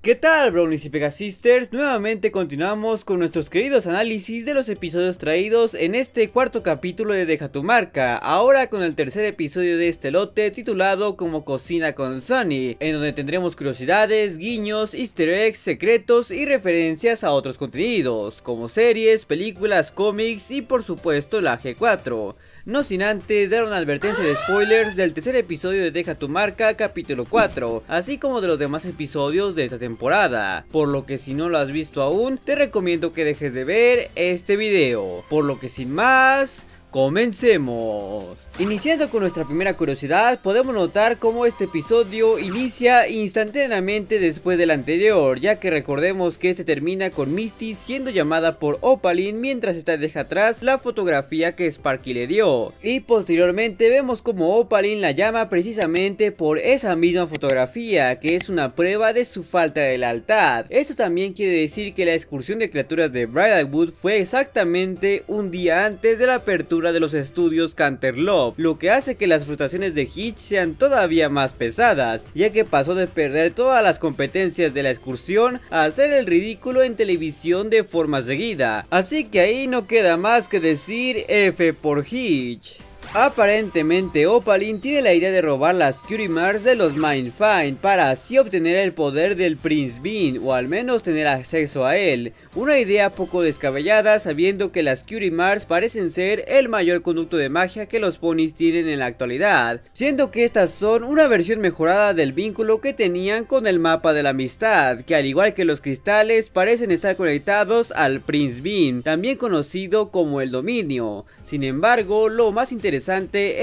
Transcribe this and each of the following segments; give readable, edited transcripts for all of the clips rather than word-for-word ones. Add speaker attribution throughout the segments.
Speaker 1: ¿Qué tal, Brownies y Pegasisters? Nuevamente continuamos con nuestros queridos análisis de los episodios traídos en este cuarto capítulo de Deja tu marca, ahora con el tercer episodio de este lote titulado como Cocina con Sunny, en donde tendremos curiosidades, guiños, easter eggs, secretos y referencias a otros contenidos, como series, películas, cómics y por supuesto la G4. No sin antes dar una advertencia de spoilers del tercer episodio de Deja tu marca capítulo 4, así como de los demás episodios de esta temporada, por lo que si no lo has visto aún, te recomiendo que dejes de ver este video, por lo que sin más... ¡comencemos! Iniciando con nuestra primera curiosidad, podemos notar cómo este episodio inicia instantáneamente después del anterior, ya que recordemos que este termina con Misty siendo llamada por Opaline mientras esta deja atrás la fotografía que Sparky le dio, y posteriormente vemos como Opaline la llama precisamente por esa misma fotografía, que es una prueba de su falta de lealtad. Esto también quiere decir que la excursión de criaturas de Bridalwood fue exactamente un día antes de la apertura de los estudios Canterlot, lo que hace que las frustraciones de Hitch sean todavía más pesadas, ya que pasó de perder todas las competencias de la excursión a hacer el ridículo en televisión de forma seguida, así que ahí no queda más que decir F por Hitch. Aparentemente Opaline tiene la idea de robar las Cutie Marks de los Mindfind para así obtener el poder del Prince Bean, o al menos tener acceso a él. Una idea poco descabellada, sabiendo que las Cutie Marks parecen ser el mayor conducto de magia que los ponis tienen en la actualidad, siendo que estas son una versión mejorada del vínculo que tenían con el mapa de la amistad, que al igual que los cristales parecen estar conectados al Prince Bean, también conocido como el dominio. Sin embargo, lo más interesante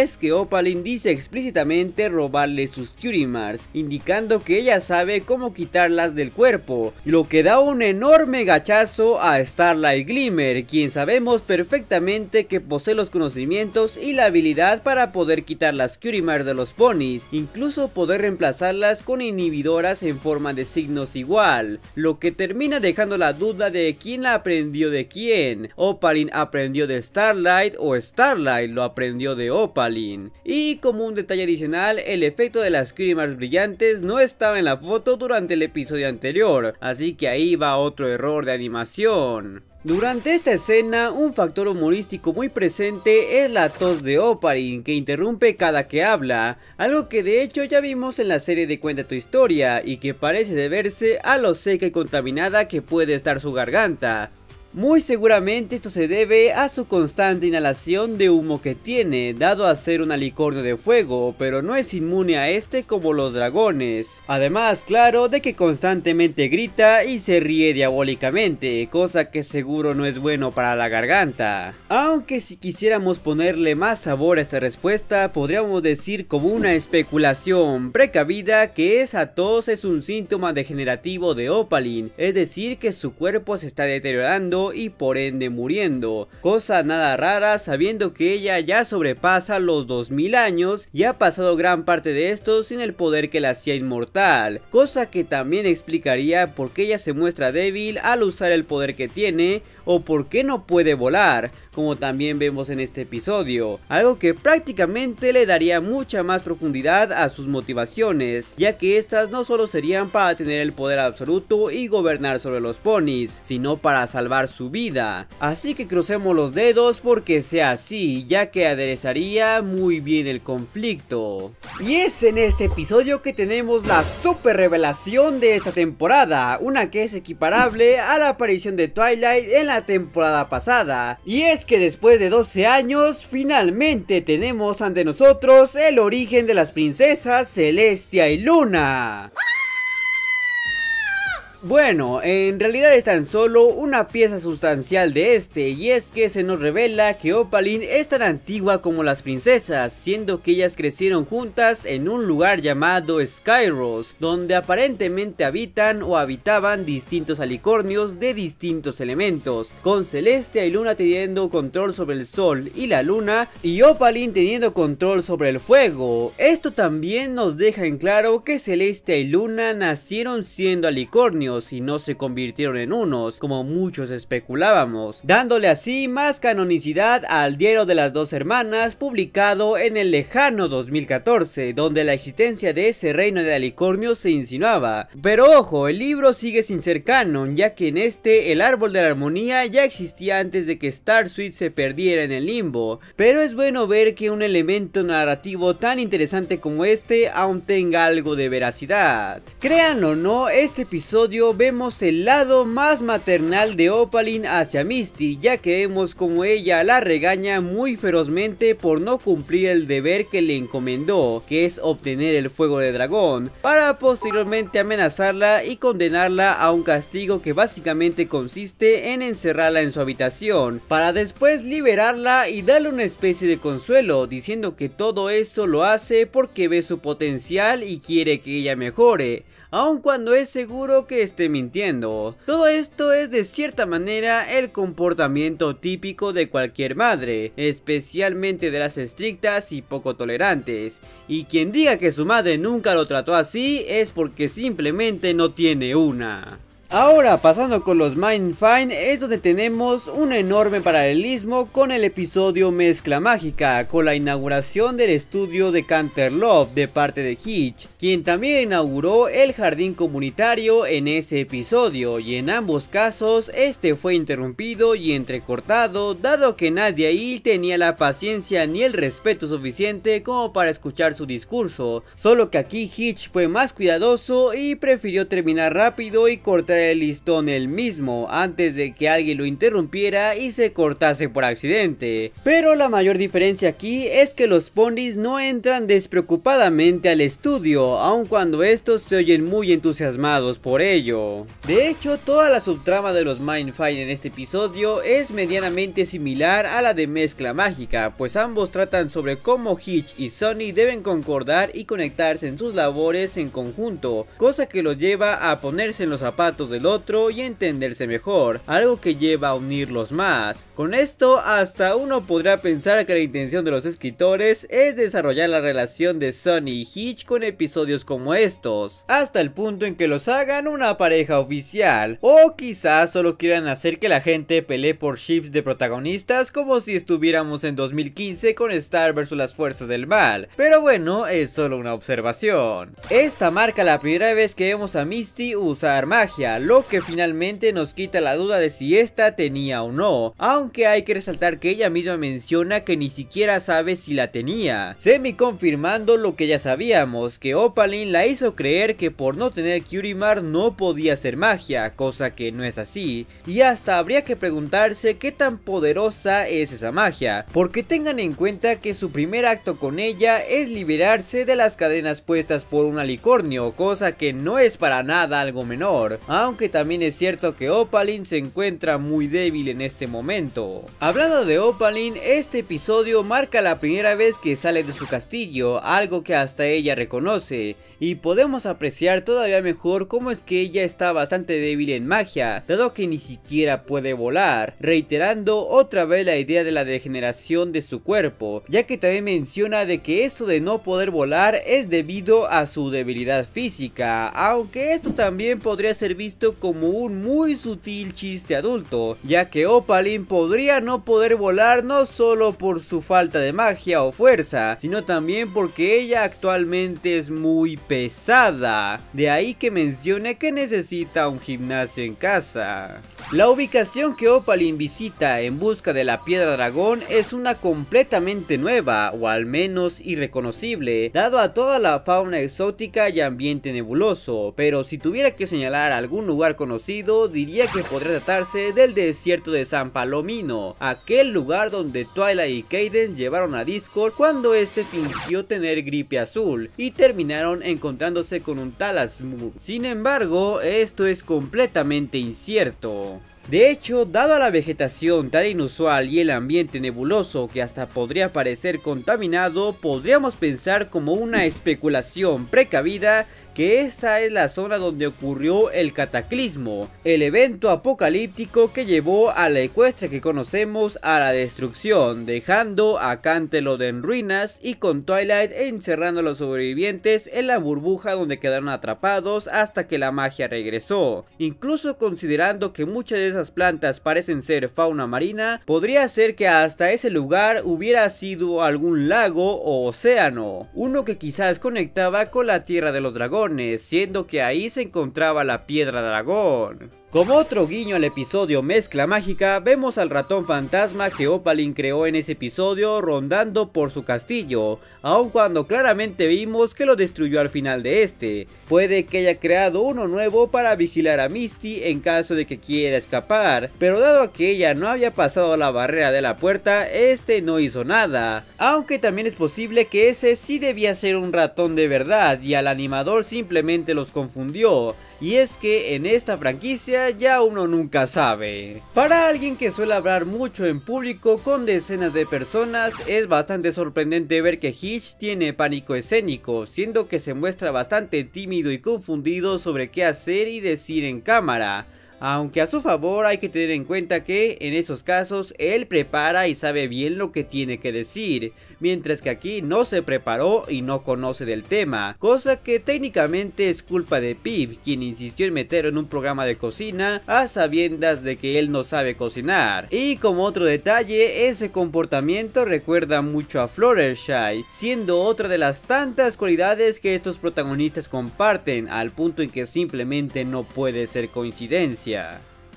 Speaker 1: es que Opaline dice explícitamente robarle sus Cutie Marks, indicando que ella sabe cómo quitarlas del cuerpo, lo que da un enorme gachazo a Starlight Glimmer, quien sabemos perfectamente que posee los conocimientos y la habilidad para poder quitar las Cutie Marks de los ponis, incluso poder reemplazarlas con inhibidoras en forma de signos igual, lo que termina dejando la duda de quién la aprendió de quién. Opaline aprendió de Starlight o Starlight lo aprendió de Opaline. Y como un detalle adicional, el efecto de las Cutie Marks brillantes no estaba en la foto durante el episodio anterior, así que ahí va otro error de animación. Durante esta escena, un factor humorístico muy presente es la tos de Opaline, que interrumpe cada que habla, algo que de hecho ya vimos en la serie de Cuenta tu Historia, y que parece deberse a lo seca y contaminada que puede estar su garganta. Muy seguramente esto se debe a su constante inhalación de humo que tiene, dado a ser un alicornio de fuego, pero no es inmune a este como los dragones. Además, claro, de que constantemente grita y se ríe diabólicamente, cosa que seguro no es bueno para la garganta. Aunque si quisiéramos ponerle más sabor a esta respuesta, podríamos decir como una especulación precavida que esa tos es un síntoma degenerativo de Opaline, es decir que su cuerpo se está deteriorando y por ende muriendo, cosa nada rara sabiendo que ella ya sobrepasa los 2000 años y ha pasado gran parte de esto sin el poder que la hacía inmortal, cosa que también explicaría por qué ella se muestra débil al usar el poder que tiene o por qué no puede volar, como también vemos en este episodio, algo que prácticamente le daría mucha más profundidad a sus motivaciones, ya que estas no solo serían para tener el poder absoluto y gobernar sobre los ponis, sino para salvar su vida. Así que crucemos los dedos porque sea así, ya que aderezaría muy bien el conflicto. Y es en este episodio que tenemos la super revelación de esta temporada, una que es equiparable a la aparición de Twilight en la temporada pasada, y es que después de 12 años finalmente tenemos ante nosotros el origen de las princesas Celestia y Luna. Bueno, en realidad es tan solo una pieza sustancial de este, y es que se nos revela que Opaline es tan antigua como las princesas, siendo que ellas crecieron juntas en un lugar llamado Skyros, donde aparentemente habitan o habitaban distintos alicornios de distintos elementos, con Celestia y Luna teniendo control sobre el sol y la luna, y Opaline teniendo control sobre el fuego. Esto también nos deja en claro que Celestia y Luna nacieron siendo alicornios, alicornios y no se convirtieron en unos, como muchos especulábamos, dándole así más canonicidad al Diario de las Dos Hermanas, publicado en el lejano 2014, donde la existencia de ese reino de alicornios se insinuaba. Pero ojo, el libro sigue sin ser canon, ya que en este el árbol de la armonía ya existía antes de que Starsuite se perdiera en el limbo, pero es bueno ver que un elemento narrativo tan interesante como este aún tenga algo de veracidad. Crean o no, este episodio vemos el lado más maternal de Opaline hacia Misty, ya que vemos como ella la regaña muy ferozmente por no cumplir el deber que le encomendó, que es obtener el fuego de dragón, para posteriormente amenazarla y condenarla a un castigo que básicamente consiste en encerrarla en su habitación, para después liberarla y darle una especie de consuelo, diciendo que todo eso lo hace porque ve su potencial y quiere que ella mejore, aun cuando es seguro que esté mintiendo. Todo esto es de cierta manera el comportamiento típico de cualquier madre, especialmente de las estrictas y poco tolerantes, y quien diga que su madre nunca lo trató así es porque simplemente no tiene una. Ahora, pasando con los Mindfind, es donde tenemos un enorme paralelismo con el episodio Mezcla Mágica, con la inauguración del estudio de Canterlot de parte de Hitch, quien también inauguró el jardín comunitario en ese episodio, y en ambos casos este fue interrumpido y entrecortado, dado que nadie ahí tenía la paciencia ni el respeto suficiente como para escuchar su discurso, solo que aquí Hitch fue más cuidadoso y prefirió terminar rápido y cortar el listón él mismo antes de que alguien lo interrumpiera y se cortase por accidente. Pero la mayor diferencia aquí es que los ponis no entran despreocupadamente al estudio, aun cuando estos se oyen muy entusiasmados por ello. De hecho, toda la subtrama de los Mindfind en este episodio es medianamente similar a la de Mezcla Mágica, pues ambos tratan sobre cómo Hitch y Sunny deben concordar y conectarse en sus labores en conjunto, cosa que los lleva a ponerse en los zapatos del otro y entenderse mejor, algo que lleva a unirlos más. Con esto hasta uno podrá pensar que la intención de los escritores es desarrollar la relación de Sunny y Hitch con episodios como estos, hasta el punto en que los hagan una pareja oficial, o quizás solo quieran hacer que la gente pelee por ships de protagonistas como si estuviéramos en 2015 con Star vs las fuerzas del mal, pero bueno, es solo una observación. Esta marca la primera vez que vemos a Misty usar magia, lo que finalmente nos quita la duda de si esta tenía o no, aunque hay que resaltar que ella misma menciona que ni siquiera sabe si la tenía, semi confirmando lo que ya sabíamos, que Opaline la hizo creer que por no tener Curimar no podía hacer magia, cosa que no es así, y hasta habría que preguntarse qué tan poderosa es esa magia, porque tengan en cuenta que su primer acto con ella es liberarse de las cadenas puestas por un alicornio, cosa que no es para nada algo menor, aunque también es cierto que Opaline se encuentra muy débil en este momento. Hablando de Opaline, este episodio marca la primera vez que sale de su castillo, algo que hasta ella reconoce, y podemos apreciar todavía mejor cómo es que ella está bastante débil en magia, dado que ni siquiera puede volar, reiterando otra vez la idea de la degeneración de su cuerpo, ya que también menciona de que eso de no poder volar es debido a su debilidad física, aunque esto también podría ser visto como un muy sutil chiste adulto, ya que Opaline podría no poder volar no solo por su falta de magia o fuerza, sino también porque ella actualmente es muy pesada, de ahí que mencione que necesita un gimnasio en casa. La ubicación que Opaline visita en busca de la piedra dragón es una completamente nueva, o al menos irreconocible, dado a toda la fauna exótica y ambiente nebuloso, pero si tuviera que señalar algún lugar conocido, diría que podría tratarse del desierto de San Palomino, aquel lugar donde Twilight y Cadence llevaron a Discord cuando este fingió tener gripe azul y terminaron encontrándose con un Talasmur. Sin embargo, esto es completamente incierto. De hecho, dado a la vegetación tan inusual y el ambiente nebuloso que hasta podría parecer contaminado, podríamos pensar como una especulación precavida que esta es la zona donde ocurrió el cataclismo, el evento apocalíptico que llevó a la Equestria que conocemos a la destrucción, dejando a Canterlot en ruinas y con Twilight encerrando a los sobrevivientes en la burbuja donde quedaron atrapados hasta que la magia regresó. Incluso considerando que muchas de esas plantas parecen ser fauna marina, podría ser que hasta ese lugar hubiera sido algún lago o océano, uno que quizás conectaba con la tierra de los dragones, siendo que ahí se encontraba la piedra dragón. Como otro guiño al episodio Mezcla Mágica, vemos al ratón fantasma que Opaline creó en ese episodio rondando por su castillo, aun cuando claramente vimos que lo destruyó al final de este. Puede que haya creado uno nuevo para vigilar a Misty en caso de que quiera escapar, pero dado a que ella no había pasado la barrera de la puerta, este no hizo nada. Aunque también es posible que ese sí debía ser un ratón de verdad y al animador simplemente los confundió. Y es que en esta franquicia ya uno nunca sabe. Para alguien que suele hablar mucho en público con decenas de personas, es bastante sorprendente ver que Hitch tiene pánico escénico, siendo que se muestra bastante tímido y confundido sobre qué hacer y decir en cámara. Aunque a su favor hay que tener en cuenta que en esos casos él prepara y sabe bien lo que tiene que decir, mientras que aquí no se preparó y no conoce del tema, cosa que técnicamente es culpa de Pip, quien insistió en meterlo en un programa de cocina a sabiendas de que él no sabe cocinar. Y como otro detalle, ese comportamiento recuerda mucho a Fluttershy, siendo otra de las tantas cualidades que estos protagonistas comparten, al punto en que simplemente no puede ser coincidencia.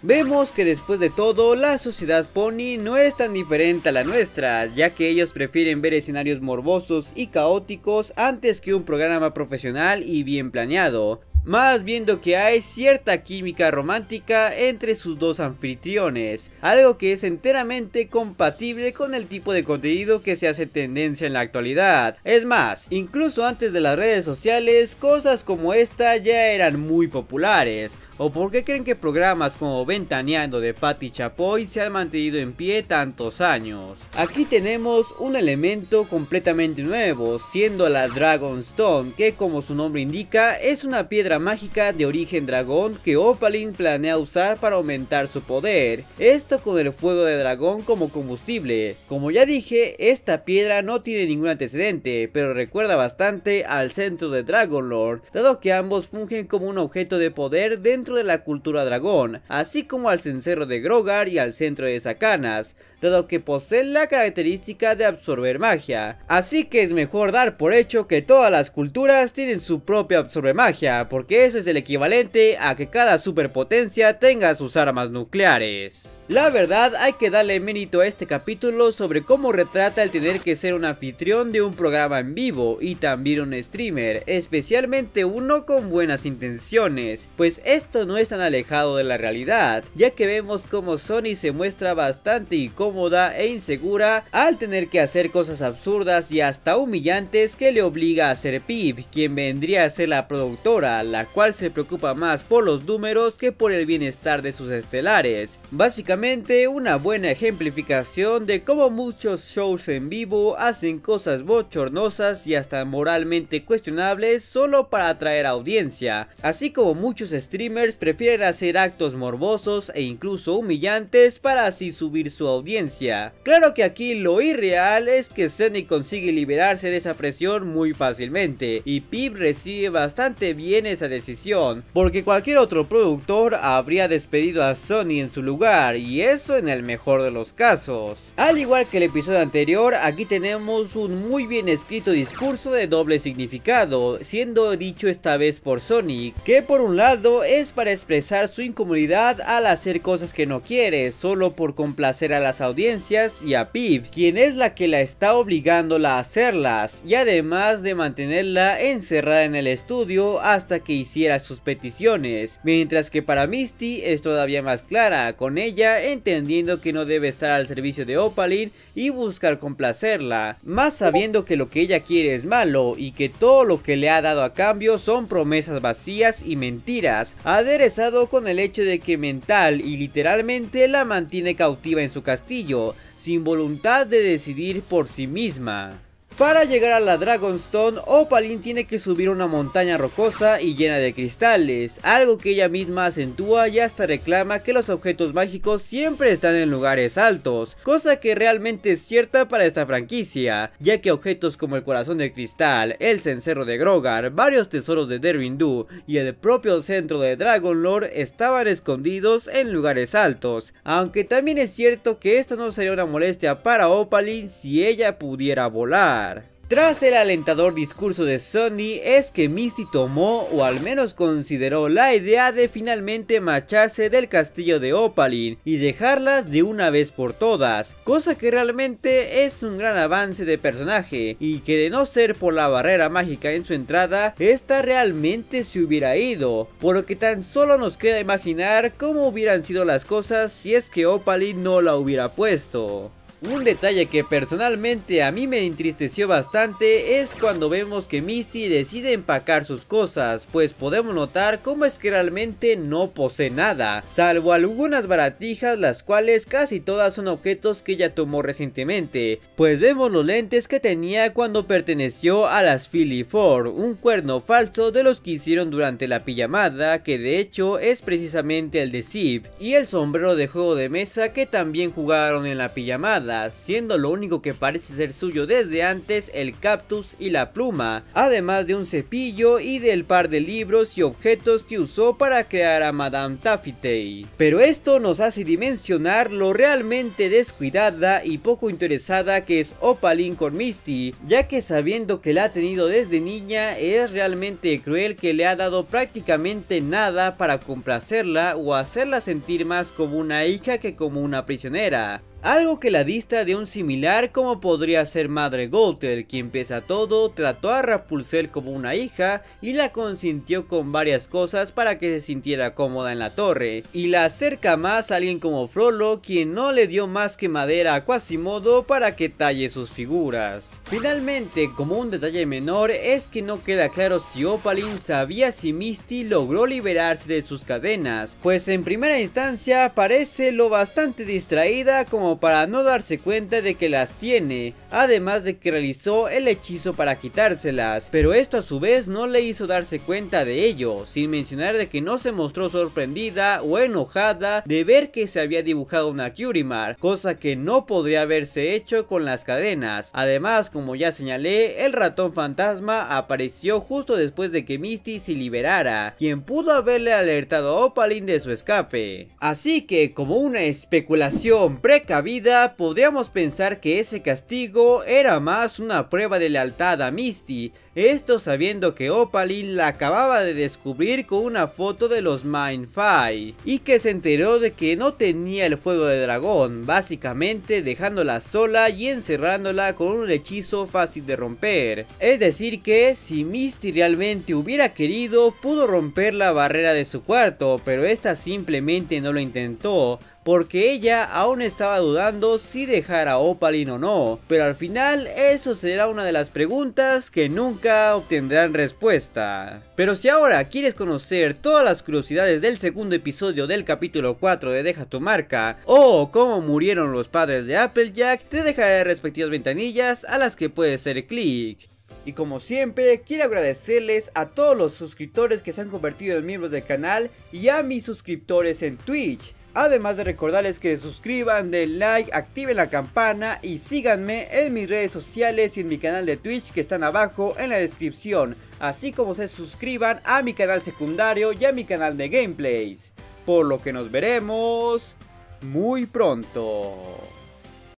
Speaker 1: Vemos que después de todo, la sociedad pony no es tan diferente a la nuestra, ya que ellos prefieren ver escenarios morbosos y caóticos antes que un programa profesional y bien planeado. Más viendo que hay cierta química romántica entre sus dos anfitriones, algo que es enteramente compatible con el tipo de contenido que se hace tendencia en la actualidad. Es más, incluso antes de las redes sociales, cosas como esta ya eran muy populares. ¿O por qué creen que programas como Ventaneando de Patti Chapoy se han mantenido en pie tantos años? Aquí tenemos un elemento completamente nuevo, siendo la Dragonstone, que como su nombre indica, es una piedra mágica de origen dragón que Opaline planea usar para aumentar su poder, esto con el fuego de dragón como combustible. Como ya dije, esta piedra no tiene ningún antecedente, pero recuerda bastante al centro de Dragonlord, dado que ambos fungen como un objeto de poder dentro de la cultura dragón, así como al cencerro de Grogar y al centro de Sacanas, dado que poseen la característica de absorber magia. Así que es mejor dar por hecho que todas las culturas tienen su propia absorber magia, porque eso es el equivalente a que cada superpotencia tenga sus armas nucleares. La verdad, hay que darle mérito a este capítulo sobre cómo retrata el tener que ser un anfitrión de un programa en vivo y también un streamer, especialmente uno con buenas intenciones, pues esto no es tan alejado de la realidad, ya que vemos como Sony se muestra bastante incómoda e insegura al tener que hacer cosas absurdas y hasta humillantes que le obliga a hacer Pip, quien vendría a ser la productora, la cual se preocupa más por los números que por el bienestar de sus estelares. Básicamente una buena ejemplificación de cómo muchos shows en vivo hacen cosas bochornosas y hasta moralmente cuestionables solo para atraer audiencia, así como muchos streamers prefieren hacer actos morbosos e incluso humillantes para así subir su audiencia. Claro que aquí lo irreal es que Sony consigue liberarse de esa presión muy fácilmente y Pip recibe bastante bien esa decisión, porque cualquier otro productor habría despedido a Sony en su lugar, y eso en el mejor de los casos. Al igual que el episodio anterior, aquí tenemos un muy bien escrito discurso de doble significado, siendo dicho esta vez por Sony, que por un lado es para expresar su incomodidad al hacer cosas que no quiere, solo por complacer a las audiencias y a Pip, quien es la que la está obligándola a hacerlas, y además de mantenerla encerrada en el estudio hasta que hiciera sus peticiones, mientras que para Misty es todavía más clara, con ella entendiendo que no debe estar al servicio de Opaline y buscar complacerla, más sabiendo que lo que ella quiere es malo y que todo lo que le ha dado a cambio son promesas vacías y mentiras, aderezado con el hecho de que mental y literalmente la mantiene cautiva en su castillo, sin voluntad de decidir por sí misma. Para llegar a la Dragonstone, Opaline tiene que subir una montaña rocosa y llena de cristales, algo que ella misma acentúa y hasta reclama que los objetos mágicos siempre están en lugares altos, cosa que realmente es cierta para esta franquicia, ya que objetos como el corazón de cristal, el cencerro de Grogar, varios tesoros de Derrindu y el propio centro de Dragonlord estaban escondidos en lugares altos, aunque también es cierto que esto no sería una molestia para Opaline si ella pudiera volar. Tras el alentador discurso de Sunny, es que Misty tomó o al menos consideró la idea de finalmente marcharse del castillo de Opaline y dejarla de una vez por todas, cosa que realmente es un gran avance de personaje y que de no ser por la barrera mágica en su entrada, esta realmente se hubiera ido, por lo que tan solo nos queda imaginar cómo hubieran sido las cosas si es que Opaline no la hubiera puesto. Un detalle que personalmente a mí me entristeció bastante es cuando vemos que Misty decide empacar sus cosas, pues podemos notar cómo es que realmente no posee nada, salvo algunas baratijas, las cuales casi todas son objetos que ella tomó recientemente, pues vemos los lentes que tenía cuando perteneció a las Philly Four, un cuerno falso de los que hicieron durante la pijamada, que de hecho es precisamente el de Zip, y el sombrero de juego de mesa que también jugaron en la pijamada, siendo lo único que parece ser suyo desde antes el cactus y la pluma, además de un cepillo y del par de libros y objetos que usó para crear a Madame Taffytail. Pero esto nos hace dimensionar lo realmente descuidada y poco interesada que es Opaline con Misty, ya que sabiendo que la ha tenido desde niña, es realmente cruel que le ha dado prácticamente nada para complacerla o hacerla sentir más como una hija que como una prisionera. Algo que la dista de un similar como podría ser Madre Gothel, quien pese a todo trató a Rapunzel como una hija y la consintió con varias cosas para que se sintiera cómoda en la torre, y la acerca más a alguien como Frollo, quien no le dio más que madera a Quasimodo para que talle sus figuras. Finalmente, como un detalle menor, es que no queda claro si Opaline sabía si Misty logró liberarse de sus cadenas, pues en primera instancia parece lo bastante distraída como para no darse cuenta de que las tiene, además de que realizó el hechizo para quitárselas, pero esto a su vez no le hizo darse cuenta de ello, sin mencionar de que no se mostró sorprendida o enojada de ver que se había dibujado una Curimar, cosa que no podría haberse hecho con las cadenas. Además, como ya señalé, el ratón fantasma apareció justo después de que Misty se liberara, quien pudo haberle alertado a Opaline de su escape. Así que, como una especulación precavida, podríamos pensar que ese castigo era más una prueba de lealtad a Misty, esto sabiendo que Opaline la acababa de descubrir con una foto de los Mindfai y que se enteró de que no tenía el fuego de dragón, básicamente dejándola sola y encerrándola con un hechizo fácil de romper. Es decir que si Misty realmente hubiera querido, pudo romper la barrera de su cuarto, pero esta simplemente no lo intentó, porque ella aún estaba dudando si dejar a Opaline o no, pero al final eso será una de las preguntas que nunca obtendrán respuesta. Pero si ahora quieres conocer todas las curiosidades del segundo episodio del capítulo 4 de Deja tu marca, o cómo murieron los padres de Applejack, te dejaré respectivas ventanillas a las que puedes hacer clic. Y como siempre, quiero agradecerles a todos los suscriptores que se han convertido en miembros del canal y a mis suscriptores en Twitch. Además de recordarles que se suscriban, den like, activen la campana y síganme en mis redes sociales y en mi canal de Twitch que están abajo en la descripción, así como se suscriban a mi canal secundario y a mi canal de gameplays, por lo que nos veremos muy pronto.